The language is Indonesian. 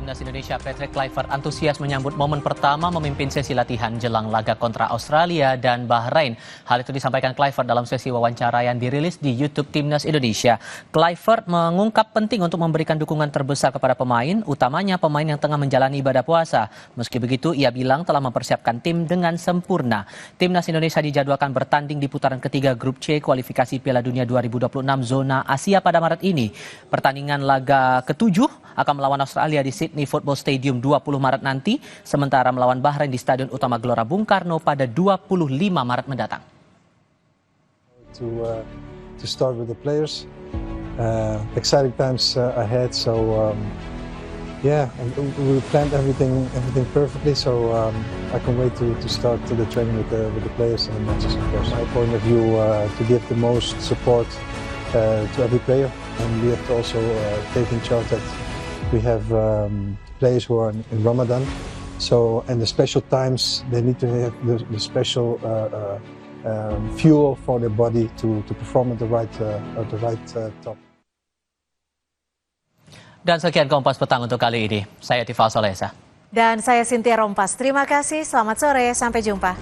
Timnas Indonesia Patrick Kluivert antusias menyambut momen pertama memimpin sesi latihan jelang laga kontra Australia dan Bahrain. Hal itu disampaikan Kluivert dalam sesi wawancara yang dirilis di YouTube Timnas Indonesia. Kluivert mengungkap penting untuk memberikan dukungan terbesar kepada pemain, utamanya pemain yang tengah menjalani ibadah puasa. Meski begitu, ia bilang telah mempersiapkan tim dengan sempurna. Timnas Indonesia dijadwalkan bertanding di putaran ketiga Grup C kualifikasi Piala Dunia 2026 zona Asia pada Maret ini. Pertandingan laga ketujuh akan melawan Australia di Sydney Football Stadium 20 Maret nanti, sementara melawan Bahrain di Stadion Utama Gelora Bung Karno pada 25 Maret mendatang. To start with the players, exciting times ahead. So yeah, we planned everything perfectly. So I can wait to start the training with the players and the matches. Of course, my point of view to give the most support to every player, and we have to also take in charge that we have players who are in Ramadan. So and the special times they need to have the special fuel for their body to perform at the right top. Dan sekian Kompas Petang untuk kali ini. Saya Tifal Solesa. Dan saya Cynthia Rompas. Terima kasih, selamat sore, sampai jumpa.